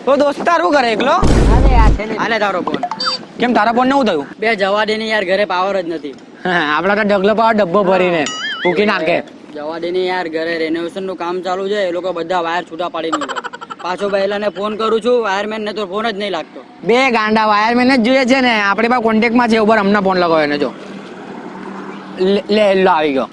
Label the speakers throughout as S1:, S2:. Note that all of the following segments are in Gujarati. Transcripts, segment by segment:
S1: તો દોસ્તાર શું કરે એકલો?
S2: અરે યાર છે ને આલે તારો ફોન.
S1: કેમ તારા ફોન નવું થયું?
S2: બે જવા દે ને યાર, ઘરે પાવર જ નથી.
S1: આપડા તો ઢગલો પાવર ડબ્બો ભરીને ફૂકી નાખે.
S2: જવા દે ને યાર, ઘરે રેનોવેશન નું કામ ચાલુ છે, એ લોકો બધા વાયર છૂટા પાડી મૂકે. પાછો પહેલાને ફોન કરું છું, વાયરમેન ને તો ફોન જ નહીં લાગતો.
S1: બે ગાંડા વાયરમેન જ જોઈએ છે ને, આપણી પાસે કોન્ટેક્ટમાં છે. ઉપર હમણાં ફોન લગાવ્યો એને જો લે લો આવી ગયો.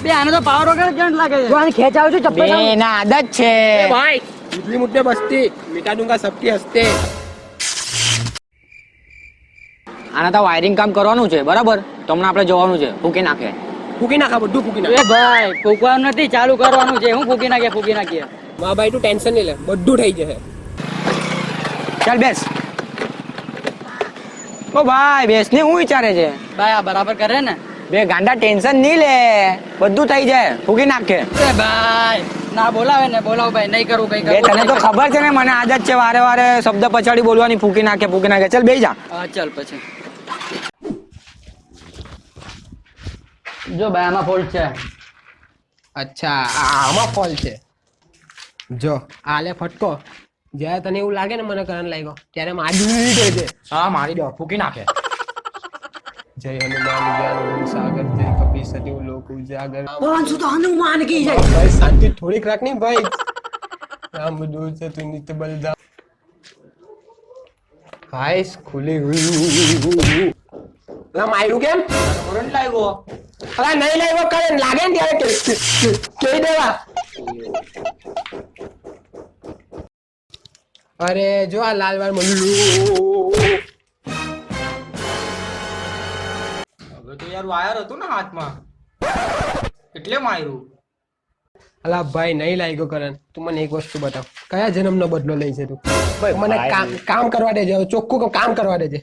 S2: બે આને તો પાવર વગર કરંટ લાગે છે. આને ખેંચાવ છું ચપ્પલ.
S1: બે ના આદત છે
S3: भाई इतनी मुद्दे बस्ती मिटा दूंगा सबकी हंसते.
S1: આના તો વાયરિંગ કામ કરવાનું છે બરાબર, તો હમણાં આપણે જવાનું છે. ફૂકી નાખે.
S3: फूकी नाखा बड्डू फूकी
S2: એ
S3: नाखा.
S2: ભાઈ ફૂકવાનું નથી, ચાલુ કરવાનું છે. હું ફૂકી નાખીએ.
S3: माँ भाई तू टेंशन नहीं ले बड्डू થઈ જશે.
S1: ચાલ બેસ. ઓ ભાઈ બેસ ને, હું વિચારે છે?
S2: ભાઈ આ બરાબર કરે ને?
S1: બે ગાંડા ટેન્શન નહીં લે, બધું થઈ જાય. ફૂકી નાખે.
S2: એ ભાઈ ના બોલાવે ને બોલાવ ભાઈ, નહીં કરું કઈ
S1: બે તને તો ખબર છે ને મને આદત છે વારે વારે શબ્દ પછાડી બોલવાની. ફૂકી નાખે. ચાલ બેસી જા.
S2: હા ચાલ પછી. જો ભાઈ આમાં ફોલ્ટ છે.
S3: અચ્છા આમાં ફોલ છે. જો આલે ફટકો જ્યારે તને એવું લાગે ને મને કરંટ લાગ્યો ત્યારે મારી દેજે.
S1: હા મારી દો. ફૂકી નાખે.
S3: જય હનુમાન જ્ઞાન સાગર જય કપી સતીવ લોક ઉજાગર.
S2: શું તો હનુમાન કી જય.
S3: ભાઈ શાંતિ થોડીક રાખ ની ભાઈ. રામ દૂર છે તું નિત્ય બલદામ. હાઈસ ખુલી હુઈ. ના માર્યું કેમ?
S1: કરંટ લાગ્યો.
S3: અરે નહીં લાગ્યો કરંટ લાગે ને ત્યારે કહી દેવા. અરે જો આ લાલ વાળ મળ્યું.
S1: હવે તો યાર વાયર હતું ને હાથમાં એટલે માર્યું.
S3: અલા ભાઈ નહીં લાગ્યો કરંટ. તું મને એક વસ્તુ બતાવ, કયા જન્મનો બદલો લઈ છે તું? મને કામ કરવા દેજે. હવે ચોખ્ખું કામ કરવા દેજે.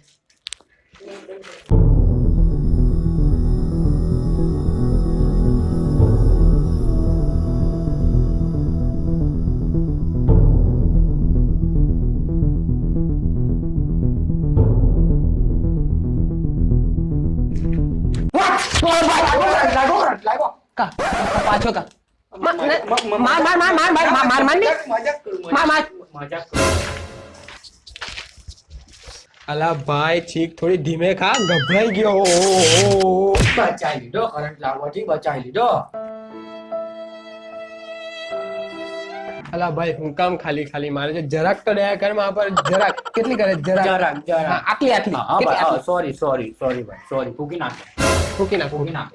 S2: પાછો કા.
S3: અલા ભાઈ છીક થોડી ધીમે ખા, ગભરાઈ ગયો.
S1: બચાવી લીધો. કરંટ લાગવાથી બચાવી લીધો.
S3: અલા ભાઈ હું કામ ખાલી મારે છે. જરાક તો દયા કર મારા પર. જરાક કેટલી કરે? જરાક. હા, આટલી કેટલી?
S1: સોરી ભાઈ સોરી. ફૂકી નાખે.
S3: ફૂકી નાખ.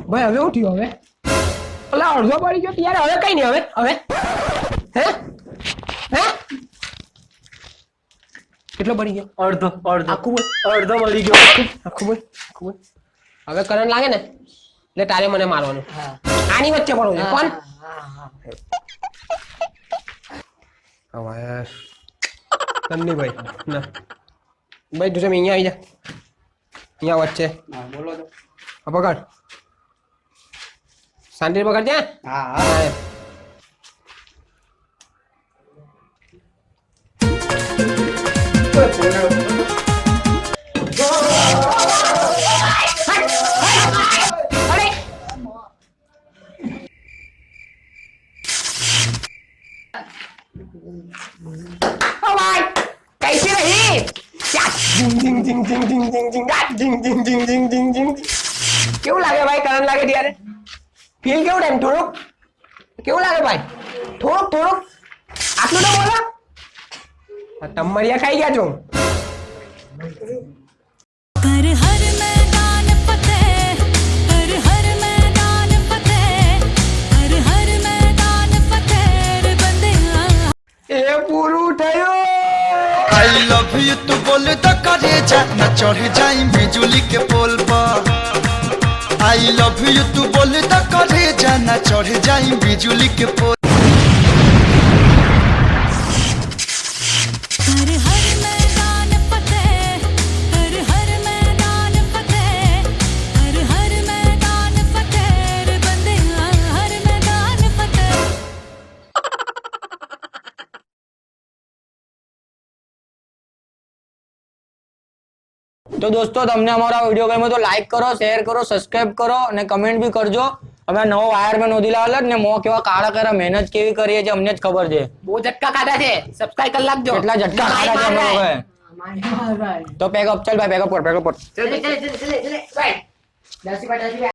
S3: ભાઈ હવે ઉઠ્યો. હવે અલા અડધો પડી ગયો ત્યારે. હવે કઈ નહીં. હવે હે કેટલો પડી ગયો?
S1: અડધો
S3: આખું બોલ.
S1: અડધો મળી ગયો.
S3: આખું બોલ. હવે કરંટ લાગે ને એટલે તારે મને મારવાનું. આની વચ્ચે પડવું છે. કોણ? હવે તન્ની ભાઈ ના ભાઈ તું અહીંયા આવી જા. અહીંયા વચ્ચે
S1: બોલો તો.
S3: પકડ. શાંતિ પકડ છે.
S1: હા
S3: कैसी रही? કેવું લાગે ભાઈ કરંટ લાગે ત્યારે? ફીલ કેવું થાય? થોડુંક કેવું લાગે ભાઈ? થોડુંક આટલું તો બોલો. ટમરિયા ખાઈ ગયા છો.
S4: कर हर मैदान फतेह, कर हर मैदान फतेह, कर हर मैदान फतेह रे बंदे
S3: એ પૂરું થયું.
S5: आई लव यू तू बोल तो करे जा न चढ़ जाई बिजुली के पोल पर आई लव यू तू बोल तो करे जा न चढ़ जाई बिजुली के पोल
S4: हर हर मैदान फतेह, हर हर मैदान फतेह, हर हर मैदान फतेह रे बंदेया हर मैदान फतेह।
S1: તો દોસ્તો તમને અમારો વિડીયો ગમ્યો તો લાઈક કરો, શેર કરો, સબસ્ક્રાઇબ કરો અને કમેન્ટ બી કરજો. અમે નવો વાયરમેન નોંધી લાવેલા જ ને મો કેવા કાળા કર્યા, મહેનત કેવી કરીએ છે અમને જ ખબર છે.
S3: બહુ ઝટકા ખાધા છે. સબસ્ક્રાઇબ કરી નાખજો.
S1: કેટલા ઝટકા ખાધા છે અમે લોકોએ. તો પેક અપ ચાલ ભાઈ, પેક અપ પર.
S3: ચલે ભાઈ. 10 રૂપિયા